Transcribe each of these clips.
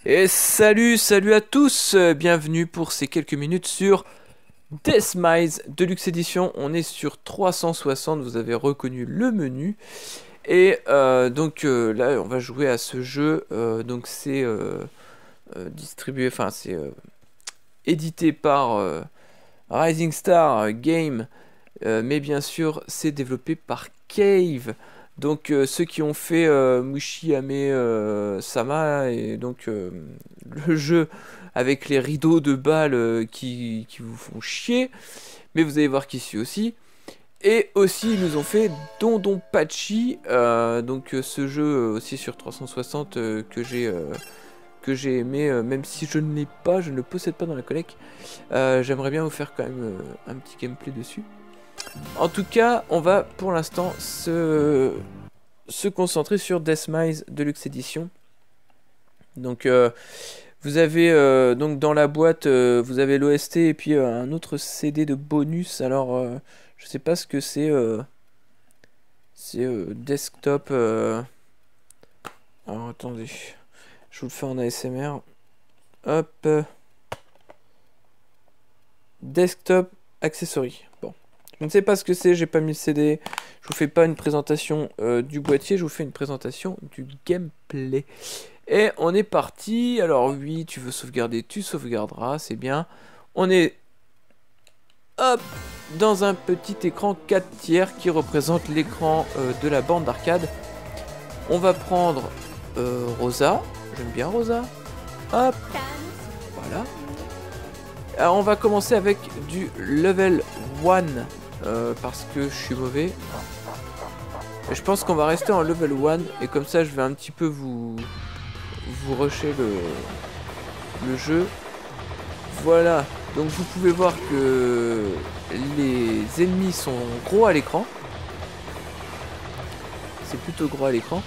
Et salut à tous, bienvenue pour ces quelques minutes sur Deathmise Deluxe Edition. On est sur 360, vous avez reconnu le menu. Et là on va jouer à ce jeu, donc c'est distribué, enfin c'est édité par Rising Star Game, mais bien sûr c'est développé par Cave. Donc ceux qui ont fait Mushi Ame Sama et donc le jeu avec les rideaux de balles qui vous font chier, mais vous allez voir qu'ici aussi. Et aussi ils nous ont fait Don Pachi, ce jeu aussi sur 360 que j'ai aimé, même si je ne l'ai pas, je ne le possède pas dans la collecte. J'aimerais bien vous faire quand même un petit gameplay dessus. En tout cas, on va pour l'instant se concentrer sur Deathmise Deluxe Edition. Donc vous avez donc dans la boîte vous avez l'OST et puis un autre CD de bonus. Alors je sais pas ce que c'est. C'est desktop. Alors attendez, je vous le fais en ASMR. Hop. Desktop accessory. Bon. Je ne sais pas ce que c'est, j'ai pas mis le CD. Je vous fais pas une présentation du boîtier, je vous fais une présentation du gameplay. Et on est parti. Alors oui, tu veux sauvegarder, tu sauvegarderas, c'est bien. On est hop dans un petit écran 4 tiers qui représente l'écran de la bande d'arcade. On va prendre Rosa. J'aime bien Rosa. Hop. Voilà. Alors on va commencer avec du level 1 parce que je suis mauvais. Et je pense qu'on va rester en level 1 et comme ça je vais un petit peu vous rusher le jeu. Voilà, donc vous pouvez voir que les ennemis sont gros à l'écran. C'est plutôt gros à l'écran.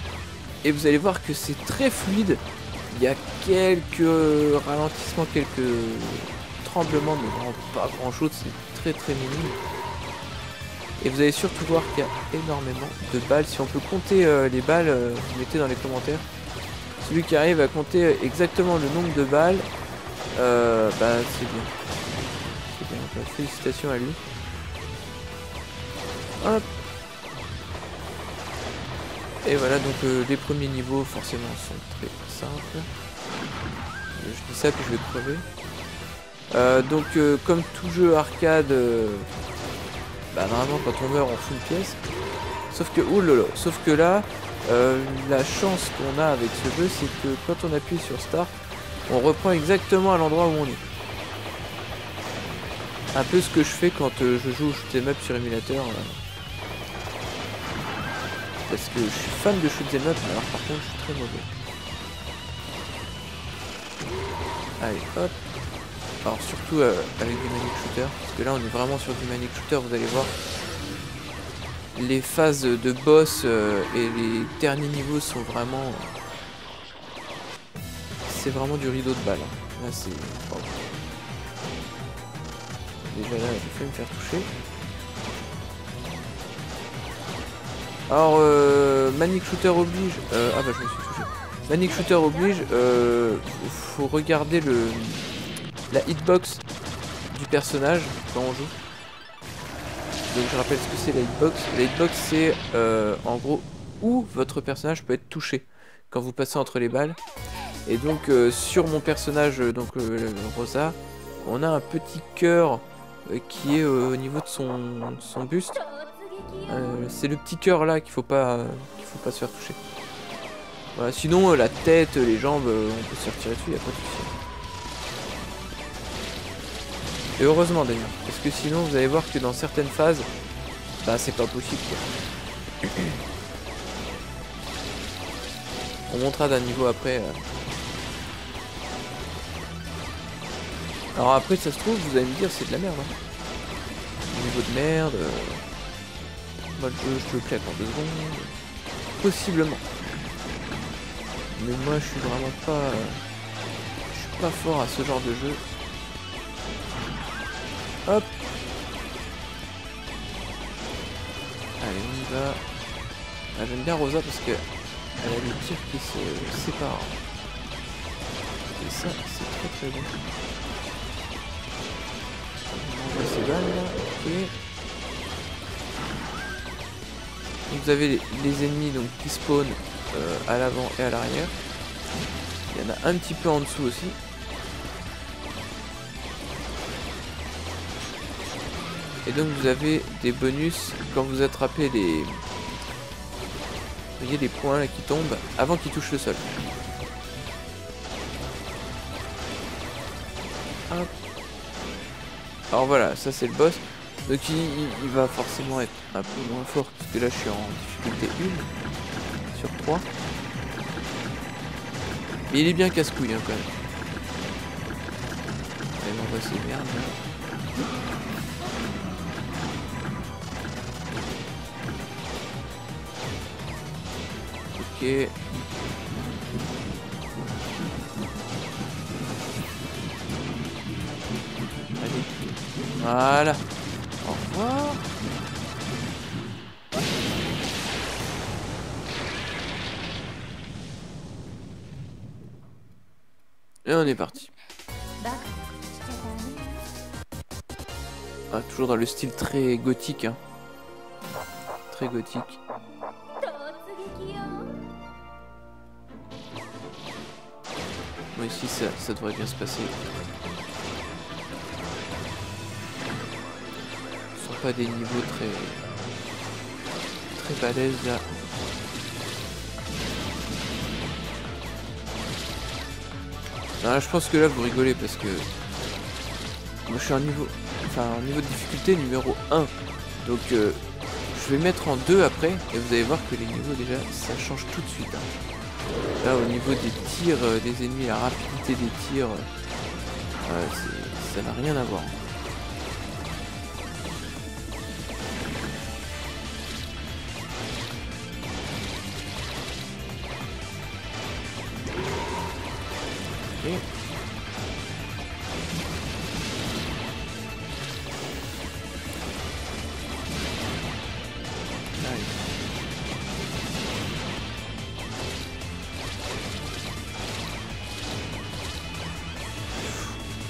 Et vous allez voir que c'est très fluide. Il y a quelques ralentissements, quelques tremblements, mais vraiment pas grand chose, c'est très minime. Et vous allez surtout voir qu'il y a énormément de balles. Si on peut compter les balles, vous mettez dans les commentaires. Celui qui arrive à compter exactement le nombre de balles, c'est bien. C'est bien, donc, félicitations à lui. Hop. Et voilà, donc les premiers niveaux forcément sont très simples. Je dis ça puis je vais crever. Comme tout jeu arcade, normalement quand on meurt on fout une pièce. Sauf que, oulala, sauf que là, la chance qu'on a avec ce jeu, c'est que quand on appuie sur Start, on reprend exactement à l'endroit où on est. Un peu ce que je fais quand je joue au shoot'em up sur émulateur. Parce que je suis fan de shoot'em up, alors par contre je suis très mauvais. Allez, hop. Alors surtout avec du manic shooter, parce que là on est vraiment sur du manic shooter, vous allez voir. Les phases de boss et les derniers niveaux sont vraiment... C'est vraiment du rideau de balles. Là c'est... Oh. Déjà là, j'ai fait me faire toucher. Alors, Manic Shooter oblige... ah bah je me suis touché. Manic Shooter oblige, faut regarder la hitbox du personnage quand on joue. Donc je rappelle ce que c'est la hitbox. La hitbox c'est en gros où votre personnage peut être touché quand vous passez entre les balles. Et donc sur mon personnage, Rosa, on a un petit cœur qui est au niveau de son buste. C'est le petit cœur là qu'il faut pas se faire toucher. Voilà, sinon la tête, les jambes, on peut se retirer dessus, y a pas de souci. Et heureusement d'ailleurs, parce que sinon vous allez voir que dans certaines phases, c'est pas possible quoi. On montera d'un niveau après. Alors après ça se trouve, vous allez me dire c'est de la merde. Hein. Niveau de merde. Moi le jeu je te le claque en 2 secondes. Possiblement. Mais moi je suis vraiment pas. Je suis pas fort à ce genre de jeu. Hop. Allez on y va. J'aime bien Rosa parce que elle a les tirs qui se séparent. Et ça, c'est très très bon. On envoie ces balles là. Ok. Donc vous avez les ennemis donc, qui spawnent à l'avant et à l'arrière. Il y en a un petit peu en dessous aussi. Et donc vous avez des bonus quand vous attrapez les... Vous voyez les points là qui tombent avant qu'ils touchent le sol. Hop. Alors voilà, ça c'est le boss. Donc il va forcément être un peu moins fort parce que là je suis en difficulté 1 sur 3. Mais il est bien casse-couille hein, quand même. Allez, on voit ces merdes là. Ok. Allez. Voilà. Au revoir. Et on est parti. Ah, toujours dans le style très gothique. Hein. Très gothique. Bon, ici, ça devrait bien se passer. Ce sont pas des niveaux très balèzes là. Ah, je pense que là vous rigolez parce que moi je suis en niveau de difficulté numéro 1. Donc je vais mettre en 2 après et vous allez voir que les niveaux déjà ça change tout de suite. Hein. Là au niveau des tirs des ennemis, la rapidité des tirs, ça n'a rien à voir. Okay.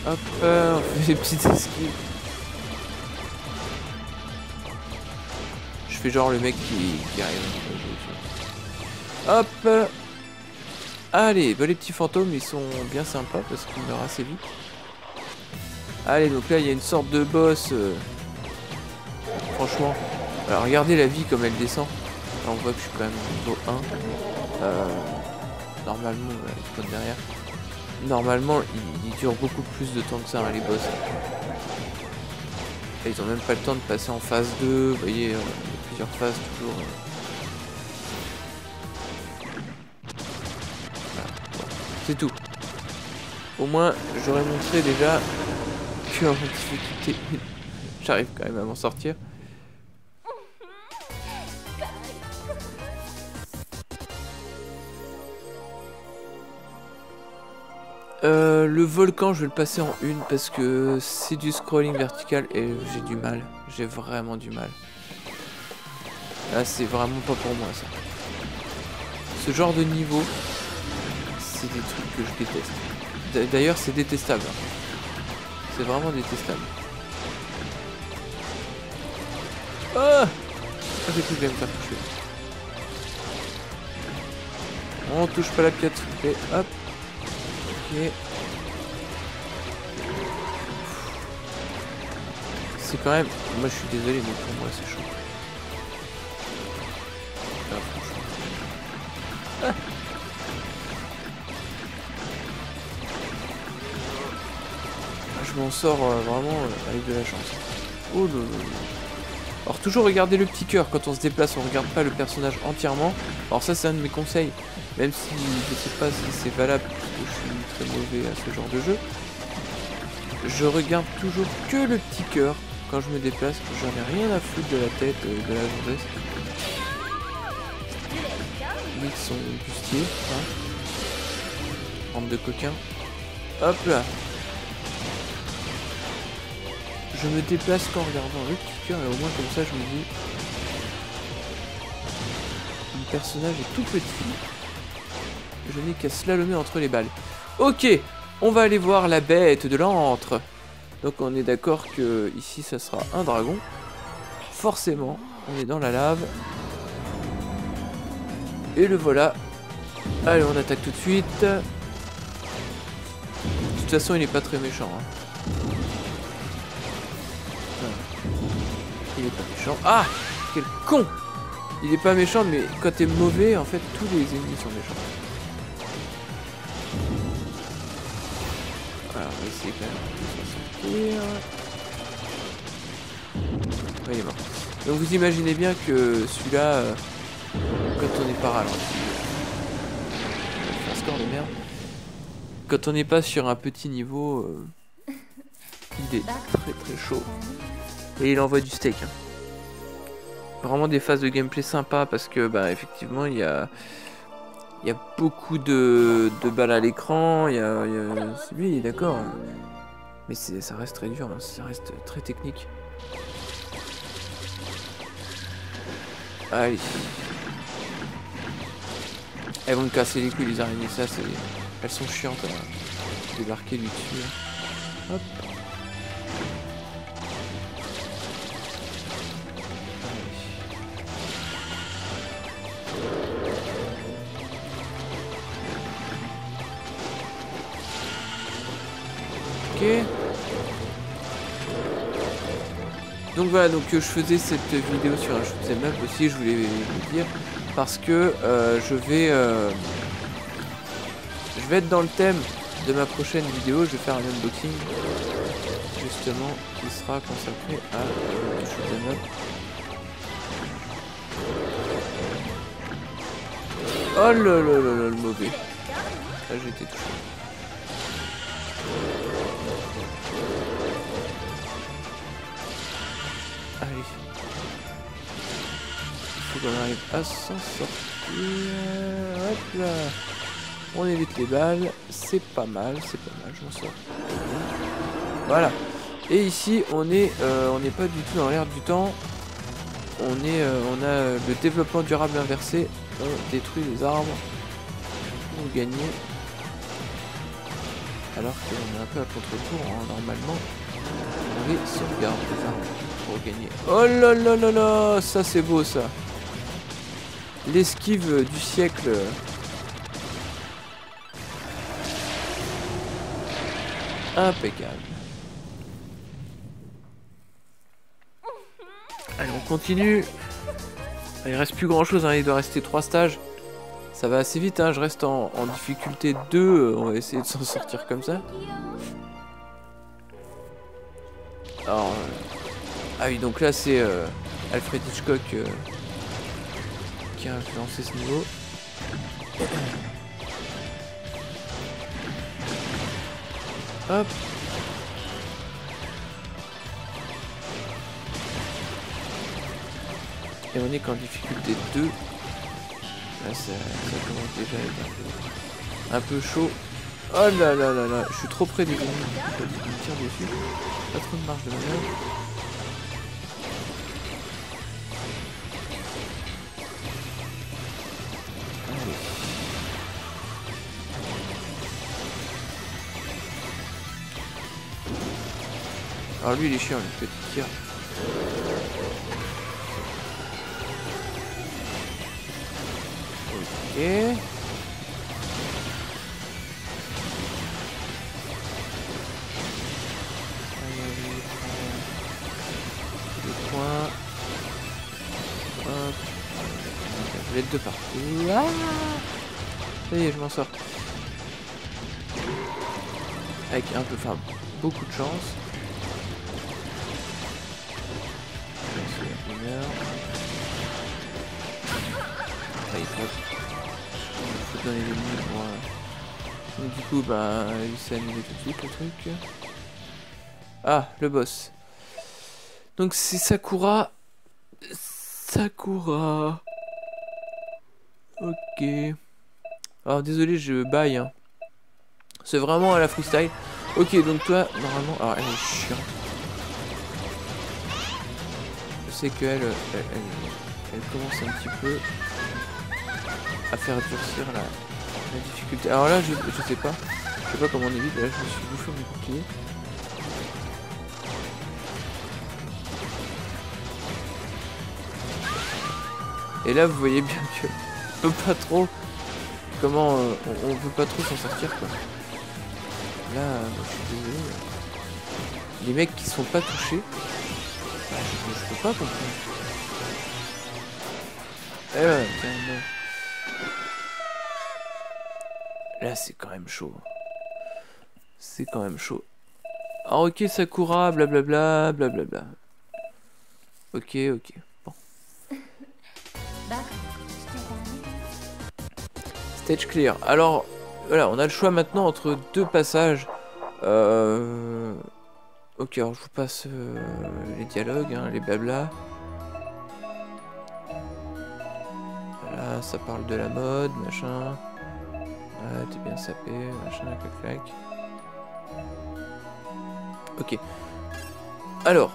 Hop, on fait des petites esquives. Je fais genre le mec qui arrive. Hop. Allez, bah les petits fantômes ils sont bien sympas parce qu'ils meurent assez vite. Allez, donc là il y a une sorte de boss. Franchement, alors regardez la vie comme elle descend. Là on voit que je suis quand même au niveau 1. Normalement, il spawn derrière. Normalement, il dure beaucoup plus de temps que ça, hein, les boss. Et ils ont même pas le temps de passer en phase 2. Vous voyez, il y a plusieurs phases toujours. Voilà. Bon, c'est tout. Au moins, j'aurais montré déjà que en difficulté, j'arrive quand même à m'en sortir. Le volcan, je vais le passer en 1 parce que c'est du scrolling vertical et j'ai du mal. J'ai vraiment du mal. Là, c'est vraiment pas pour moi, ça. Ce genre de niveau, c'est des trucs que je déteste. D'ailleurs, c'est détestable. C'est vraiment détestable. Ah, j'ai cru que j'allais me faire toucher. On touche pas la pièce, s'il vous plaît. Hop. Ok. C'est quand même... Moi je suis désolé mais pour moi c'est chaud. Ah, franchement. Ah. Je m'en sors vraiment avec de la chance. Oh là là. Alors toujours regarder le petit cœur quand on se déplace, on regarde pas le personnage entièrement. Alors ça c'est un de mes conseils. Même si je sais pas si c'est valable parce que je suis très mauvais à ce genre de jeu. Je regarde toujours que le petit cœur quand je me déplace. J'en ai rien à foutre de la tête de la gonzesse. Ils sont bustiers, hein. Bande de coquins. Hop là. Je me déplace qu'en regardant le petit cœur et au moins comme ça je me dis. Le personnage est tout petit. Je n'ai qu'à slalomer entre les balles. Ok, On va aller voir la bête de l'antre. Donc on est d'accord que ici ça sera un dragon. Forcément, on est dans la lave. Et le voilà. Allez, on attaque tout de suite. De toute façon, il est pas très méchant. Hein. Il est pas méchant. Ah, quel con! Il est pas méchant, mais quand t'es mauvais, en fait, tous les ennemis sont méchants. Alors, on va essayer quand même de s'en sortir. Il est mort. Donc vous imaginez bien que celui-là, quand on n'est pas ralenti, un score de merde. Quand on n'est pas sur un petit niveau, il est très très chaud. Et il envoie du steak. Hein. Vraiment des phases de gameplay sympas parce que bah effectivement il y a beaucoup de balles à l'écran. Oui, d'accord. Mais ça reste très dur, hein. Ça reste très technique. Allez. Elles vont me casser les couilles les araignées, ça c'est. Elles sont chiantes à débarquer du dessus. Hop. Ok. Donc voilà, donc je faisais cette vidéo sur un shoot'em up aussi, je voulais vous dire, parce que je vais être dans le thème de ma prochaine vidéo. Je vais faire un unboxing justement qui sera consacré à du shoot'em up. Oh là là là là, le mauvais. Là j'ai été touché. Allez. Il faut qu'on arrive à s'en sortir. Hop là. On évite les balles. C'est pas mal, je m'en sors. Voilà. Et ici, on n'est pas du tout dans l'air du temps. On a le développement durable inversé. On détruit les arbres pour gagner. Alors qu'on est un peu à contre-tour, hein. Normalement, on les sauvegarde les arbres pour gagner. Oh là là là là, ça c'est beau ça. L'esquive du siècle. Impeccable. Allez, on continue. Il reste plus grand chose, hein. Il doit rester 3 stages. Ça va assez vite, hein. Je reste en difficulté 2. On va essayer de s'en sortir comme ça. Alors, ah oui, donc là c'est Alfred Hitchcock qui a influencé ce niveau. Hop. Et on est qu'en difficulté 2. Là ça commence déjà à être un peu chaud. Oh là là là là, je suis trop près des ennemis. Je me tire dessus. Pas trop de marge de manœuvre. Alors lui il est chiant, le petit tir. Ok. Le point. Hop. Je vais être de partout. Ah, ça y est, je m'en sors. Avec un peu, enfin, beaucoup de chance. Il faut donner les ennemis pour... Donc du coup, bah, il s'est annulé tout de suite le truc. Ah, le boss. Donc c'est Sakura. Sakura. Ok. Alors désolé, je baille. Hein. C'est vraiment à la freestyle. Ok, donc toi, normalement... Alors elle est chiante. Je sais qu'elle elle commence un petit peu à faire durcir la difficulté. Alors là, je sais pas. Je sais pas comment on évite, là je me suis bouffé mon bouclier. Et là vous voyez bien que on peut pas trop... Comment on veut pas trop s'en sortir quoi. Là, je suis désolé. Les mecs qui sont pas touchés, bah, je peux pas comprendre. Eh ouais, tiens, non. Là c'est quand même chaud. C'est quand même chaud. Ah ok Sakura, blablabla, blablabla. Ok, ok. Bon. Stage clear. Alors, voilà, on a le choix maintenant entre deux passages. Ok, alors je vous passe les dialogues, hein, les blabla. Voilà, ça parle de la mode, machin. Ah, t'es bien sapé, machin, clac clac. Ok. Alors,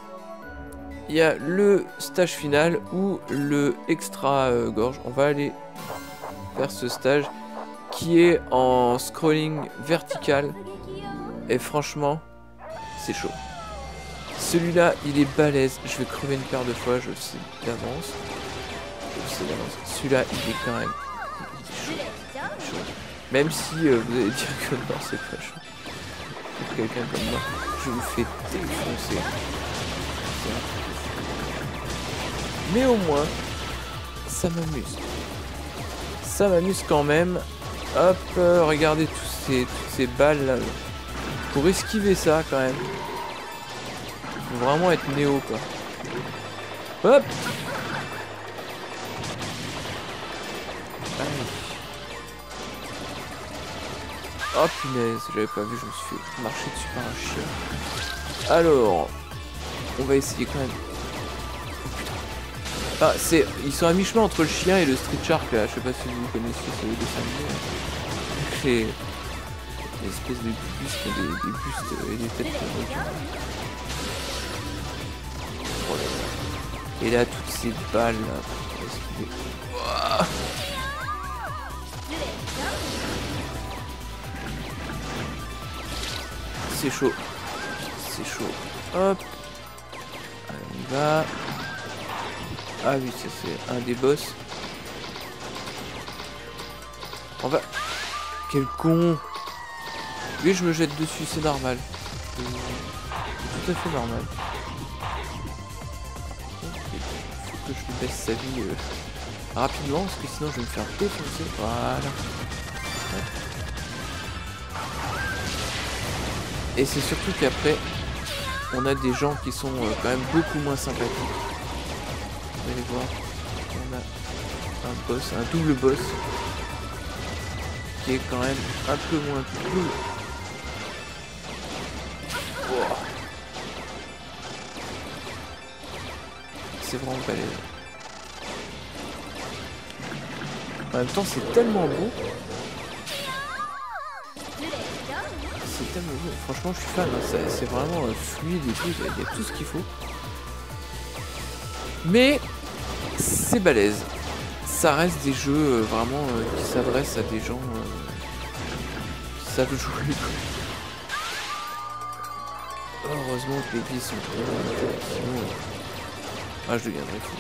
il y a le stage final ou le extra gorge. On va aller faire ce stage qui est en scrolling vertical. Et franchement, c'est chaud. Celui-là, il est balèze. Je vais crever une paire de fois, je le sais d'avance. Celui-là, il est quand même chaud. Même si vous allez dire que non, c'est pas chaud. Pour quelqu'un comme moi, je vous fais défoncer. Mais au moins, ça m'amuse. Ça m'amuse quand même. Hop, regardez toutes ces balles là. Pour esquiver ça quand même. Faut vraiment être néo quoi. Hop. Allez. Oh punaise, j'avais pas vu, je me suis fait marcher dessus par un chien. Alors, on va essayer quand même. Oh putain. Ah, c'est. Ils sont à mi-chemin entre le chien et le Street Shark là. Je sais pas si vous connaissez ce dessin animé. Les espèces de bustes qui ont des bustes et des têtes qui reculent. Oh là là. Et là, toutes ces balles là. Ouah. C'est chaud. C'est chaud. Hop. Allez, on y va. Ah oui, ça c'est un des boss. On va... Quel con. Oui, je me jette dessus, c'est normal. C'est tout à fait normal. Faut que je lui baisse sa vie rapidement, parce que sinon je vais me faire défoncer. Voilà. Et c'est surtout qu'après, on a des gens qui sont quand même beaucoup moins sympathiques. Vous allez voir, on a un boss, un double boss, qui est quand même un peu moins cool. Wow. C'est vraiment balèze. En même temps, c'est tellement beau. C'est tellement beau. Franchement, je suis fan. Hein. C'est vraiment fluide et tout. Il y a tout ce qu'il faut. Mais c'est balèze. Ça reste des jeux vraiment qui s'adressent à des gens qui savent jouer. Heureusement que les billes sont trop sinon ah, je deviendrai fou.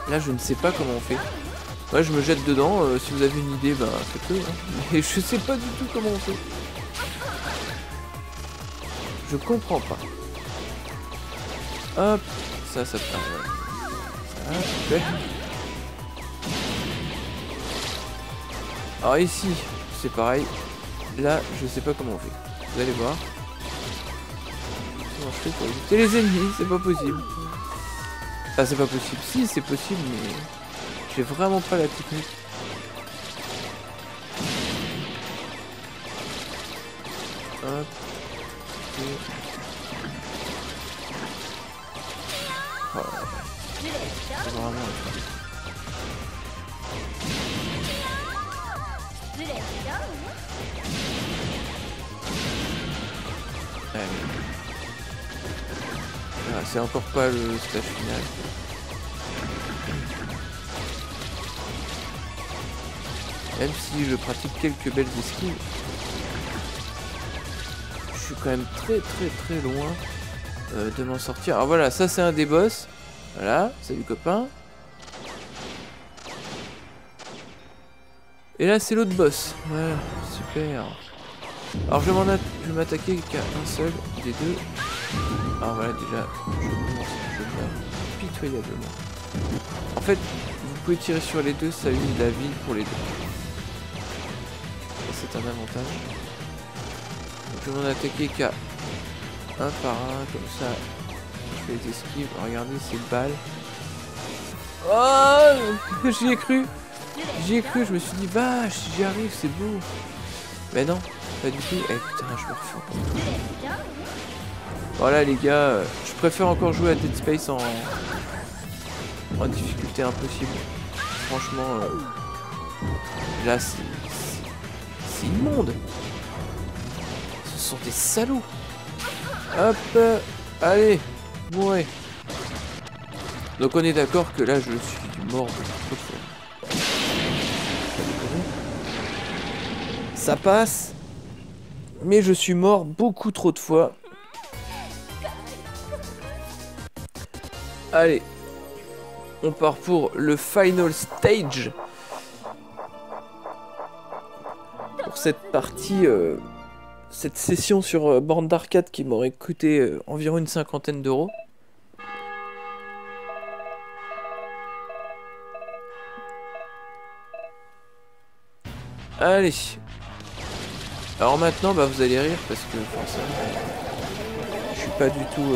Là, je ne sais pas comment on fait. Ouais, je me jette dedans. Si vous avez une idée, bah faites-le. Hein. Mais je sais pas du tout comment on fait. Je comprends pas. Hop, ça part. Ça, super. Alors ici, c'est pareil. Là, je sais pas comment on fait. Vous allez voir. Comment je fais pour éviter les ennemis? C'est pas possible. Ah, c'est pas possible. Si, c'est possible, mais j'ai vraiment pas la technique. Hop. Et... Oh, c'est vraiment un truc. Ah, c'est encore pas le stage final. Même si je pratique quelques belles esquives. Je suis quand même très loin de m'en sortir. Alors voilà, ça c'est un des boss. Voilà, salut copain. Et là c'est l'autre boss. Voilà, super. Alors je vais m'attaquer qu'à un seul des deux. Alors voilà, déjà, je meurs pitoyablement. En fait, vous pouvez tirer sur les deux, ça use la vie pour les deux. C'est un avantage. Donc je vais m'en attaquer qu'à un par un, comme ça. Je fais les esquives. Regardez ces balles. Oh, j'y ai cru. J'y ai cru, je me suis dit, vache, si j'y arrive, c'est beau. Mais non, pas du tout. Eh putain, je me refais encore. Voilà les gars, je préfère encore jouer à Dead Space en difficulté impossible. Franchement, là c'est immonde. Ce sont des salauds. Hop, allez, mourez. Donc on est d'accord que là je suis mort trop fort. Ça passe, mais je suis mort beaucoup trop de fois. Allez, on part pour le final stage. Pour cette partie, cette session sur borne d'arcade qui m'aurait coûté environ une 50aine d'euros. Allez. Alors maintenant, bah, vous allez rire parce que forcément, je suis pas du tout...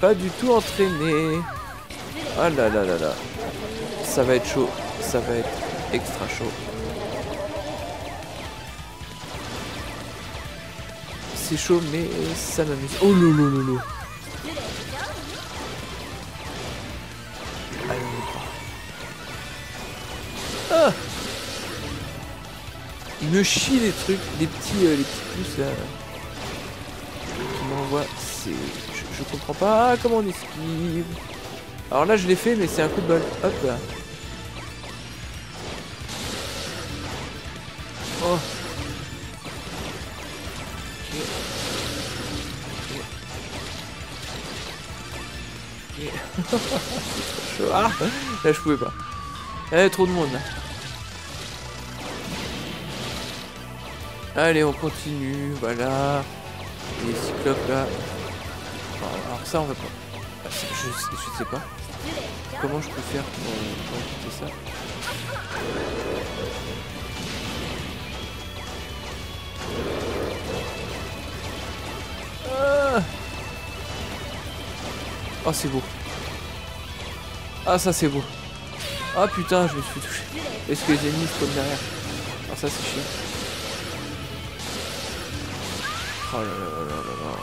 pas du tout entraîné. Ah là là là là. Ça va être chaud. Ça va être extra chaud. C'est chaud mais ça m'amuse. Oh lolo. Allez, ah, il me chie les trucs, les petits pouces là. Qui m'envoient. C'est... Je comprends pas comment on esquive. Alors là je l'ai fait mais c'est un coup de bol. Hop là. Oh. Ok. Chaud. Ah, là je pouvais pas. Il y avait trop de monde là. Allez on continue. Voilà. Les cyclopes là. Alors ça on va pas. Je sais pas. Comment je peux faire pour éviter ça. Ah, oh c'est beau. Ah ça c'est beau. Ah putain je me suis touché. Est-ce que les ennemis se posent derrière? Ah ça c'est chiant. Oh là là là là là.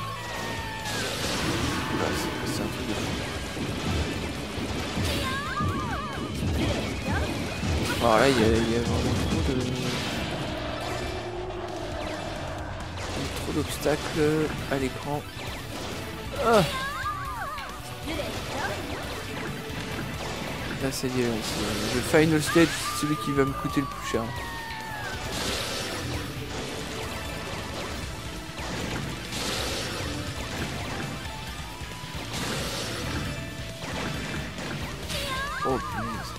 C'est un truc de fou. Alors là, il y a vraiment trop d'obstacles à l'écran. Ah, là, ça y est, le final stage, c'est celui qui va me coûter le plus cher. Oh punaise.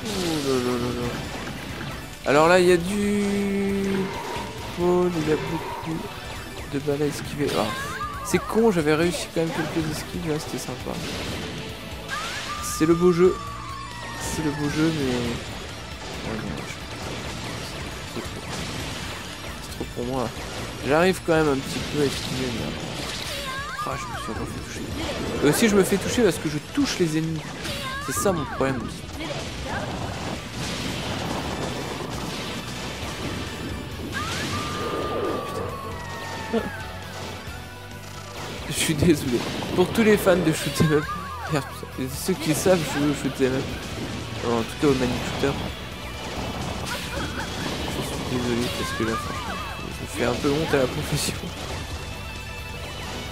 Oh là là là là. Alors là il y a du pôle, il y a beaucoup de balles à esquiver. Ah, c'est con, j'avais réussi quand même quelques esquives là, c'était sympa. C'est le beau jeu. C'est le beau jeu mais... Oh non, c'est trop pour moi. J'arrive quand même un petit peu à esquiver mais... Ah, je me suis encore fait toucher. Et aussi je me fais toucher parce que je touche les ennemis. C'est ça mon problème aussi. Je suis désolé. Pour tous les fans de shoot'em up, ceux qui savent jouer au shoot'em up, en tout cas au Manic Shooter, je suis désolé parce que là franchement, je fais un peu honte à la profession.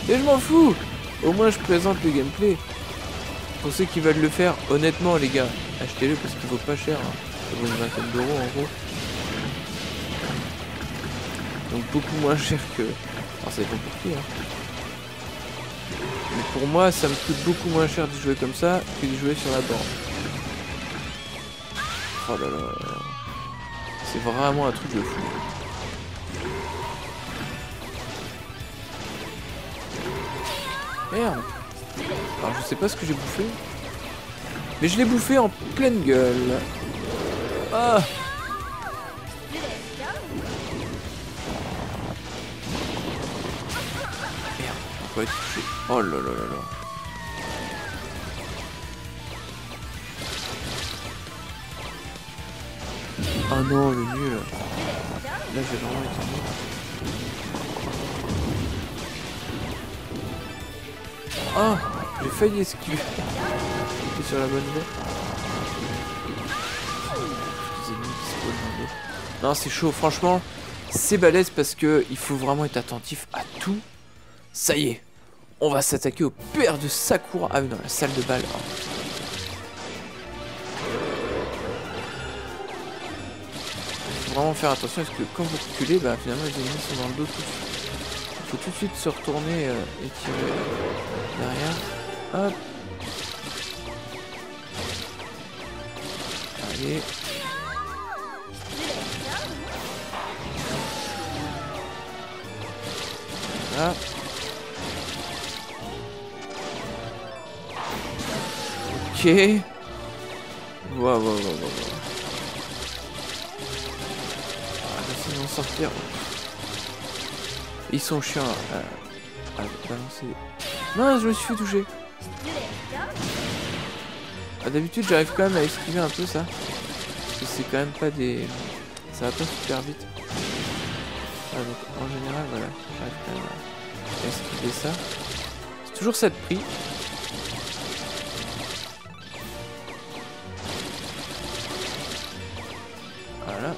Mais je m'en fous. Au moins je présente le gameplay. Pour ceux qui veulent le faire, honnêtement les gars, achetez-le parce qu'il vaut pas cher. Hein. Ça vaut une vingtaine d'euros en gros. Donc beaucoup moins cher que... Alors ça dépend pour qui. Hein. Mais pour moi, ça me coûte beaucoup moins cher de jouer comme ça que de jouer sur la borne. Oh là là. C'est vraiment un truc de fou. Merde. Alors je sais pas ce que j'ai bouffé. Mais je l'ai bouffé en pleine gueule. Ah. Merde, on va être touché. Oh là là là là. Ah non, le nul. Là j'ai vraiment été nul. Ah, j'ai failli esquiver. J'étais sur la bonne voie. Des ennemis qui spawnent dans l'eau. Non, c'est chaud, franchement. C'est balèze parce que il faut vraiment être attentif à tout. Ça y est, on va s'attaquer au père de Sakura. Ah oui, dans la salle de bal. Faut vraiment faire attention parce que quand vous reculez, bah finalement les ennemis sont dans le dos tout de suite. Il faut tout de suite se retourner et tirer derrière. Hop. Allez. Voilà. Ok. Waouh. J'essaie d'en sortir. Ils sont chiants à balancer. Non, je me suis fait toucher. Ah, d'habitude, j'arrive quand même à esquiver un peu ça. Parce que c'est quand même pas des... Ça va pas super vite. Ah, donc en général, voilà. J'arrive quand même à esquiver ça. C'est toujours ça de prix. Voilà.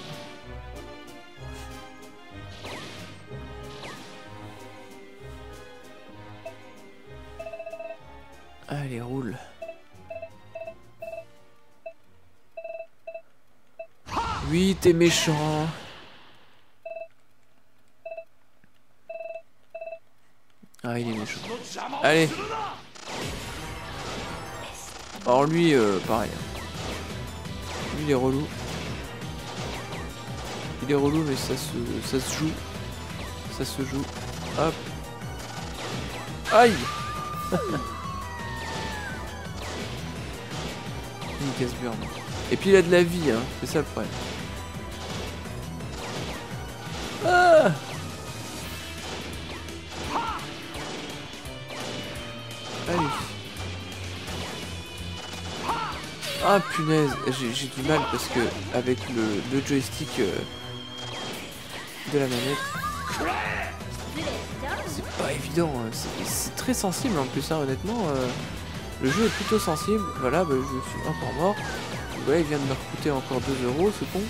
Allez, roule. Oui, t'es méchant. Ah, il est méchant. Allez. Alors lui, pareil. Lui, il est relou. Il est relou, mais ça se joue. Ça se joue. Hop. Aïe. Il casse burn. Et puis il a de la vie, hein. C'est ça le problème. Ah. Allez. Ah punaise, j'ai du mal parce que avec le joystick de la manette, c'est pas évident. Hein. C'est très sensible en plus, hein, honnêtement. Le jeu est plutôt sensible. Voilà, bah, je suis encore mort. Ouais, il vient de me coûter encore 2 € ce con.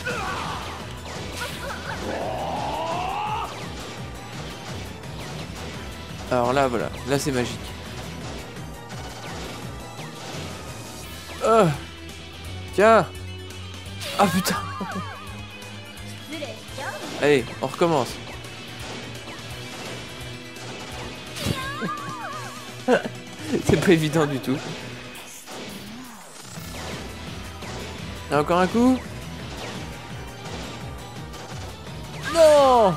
Alors là, voilà, là c'est magique. Tiens. Ah putain. Allez, on recommence. C'est pas évident du tout. Encore un coup. Non.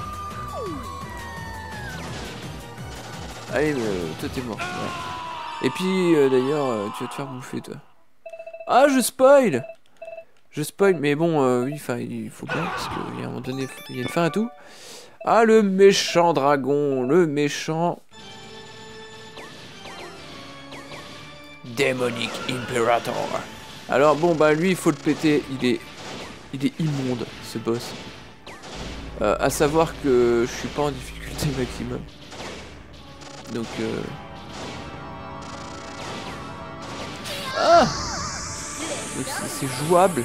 Allez, toi t'es mort. Ouais. Et puis d'ailleurs, tu vas te faire bouffer toi. Ah, je spoil. Je spoil, mais bon, oui, enfin, il faut bien, parce qu'à un moment donné, il y a une fin à tout. Ah, le méchant dragon, le méchant... Demonic Imperator. Alors, bon, bah, lui, il faut le péter, il est immonde, ce boss. À savoir que je suis pas en difficulté maximum. Donc, Ah! Donc c'est jouable,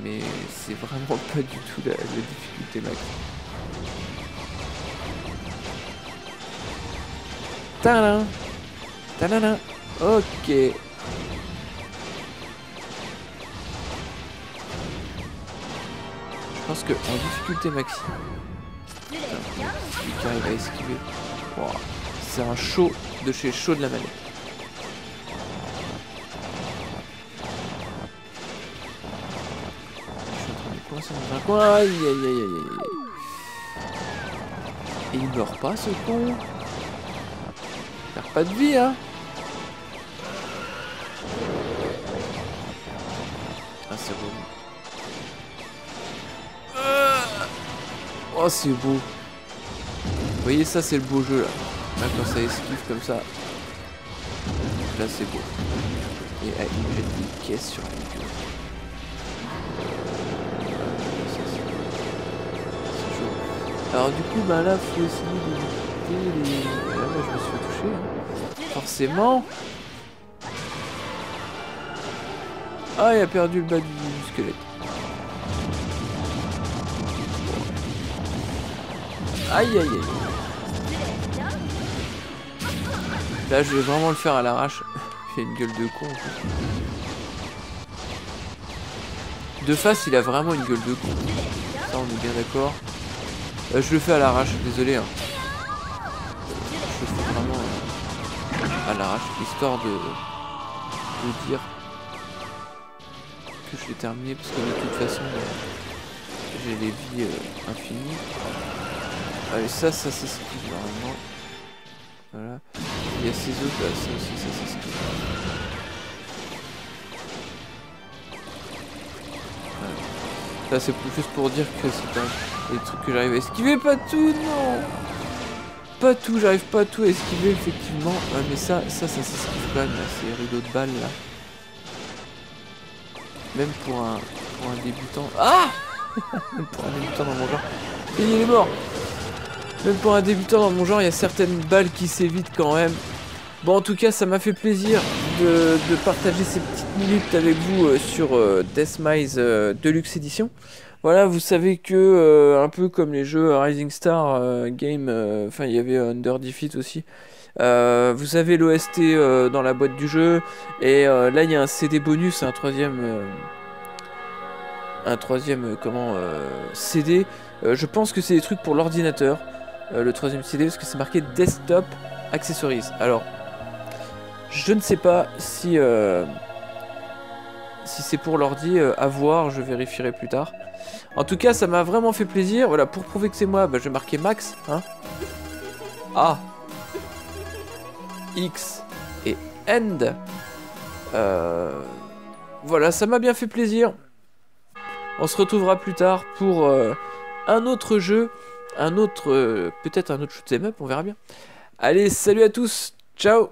mais c'est vraiment pas du tout la difficulté max. Tadam. Tadam. Ok. Je pense que en difficulté maxi, celui qui arrive à esquiver, wow, c'est un chaud de chez chaud de la manette. Je suis en train de coincer dans un coin. Aïe aïe aïe aïe aïe. Et il meurt pas ce con. Il perd pas de vie hein. Ah c'est beau. Oh c'est beau. Vous voyez ça c'est le beau jeu là. Là quand ça esquive comme ça. Là c'est beau. Et il me jette des caisses sur la gueule. C'est chaud. Alors du coup bah là faut essayer d'éviter les... Là je me suis fait toucher. Hein. Forcément. Ah il a perdu le bas du squelette. Aïe aïe aïe. Là je vais vraiment le faire à l'arrache. Il a une gueule de con en plus. De face il a vraiment une gueule de con. Ça on est bien d'accord. Je le fais à l'arrache, désolé hein. Je le fais vraiment à l'arrache, histoire de dire que je l'ai terminé parce que de toute façon j'ai les vies infinies. Allez ça s'esquive normalement. Voilà. Il y a ces autres là, ça aussi ça s'esquive. Voilà. Ça c'est juste pour dire que c'est pas des trucs que j'arrive à esquiver, pas tout, non. Pas tout, j'arrive pas à tout à esquiver effectivement. Ouais, mais ça s'esquive quand même là, ces rideaux de balles là. Même pour un débutant. Ah même pour un débutant dans mon genre. Et il est mort. Même pour un débutant dans mon genre, il y a certaines balles qui s'évitent quand même. Bon, en tout cas, ça m'a fait plaisir de partager ces petites minutes avec vous sur Deathmise Deluxe Edition. Voilà, vous savez que, un peu comme les jeux Rising Star Game, enfin, il y avait Under Defeat aussi. Vous avez l'OST dans la boîte du jeu. Et là, il y a un CD bonus, un troisième CD. Je pense que c'est des trucs pour l'ordinateur. Le troisième CD parce que c'est marqué Desktop Accessories. Alors, je ne sais pas si c'est pour l'ordi, à voir, je vérifierai plus tard. En tout cas, ça m'a vraiment fait plaisir. Voilà, pour prouver que c'est moi, bah, je vais marquer Max. Hein. A, X et End. Voilà, ça m'a bien fait plaisir. On se retrouvera plus tard pour un autre jeu. Peut-être un autre shoot'em up, on verra bien. Allez, salut à tous, ciao.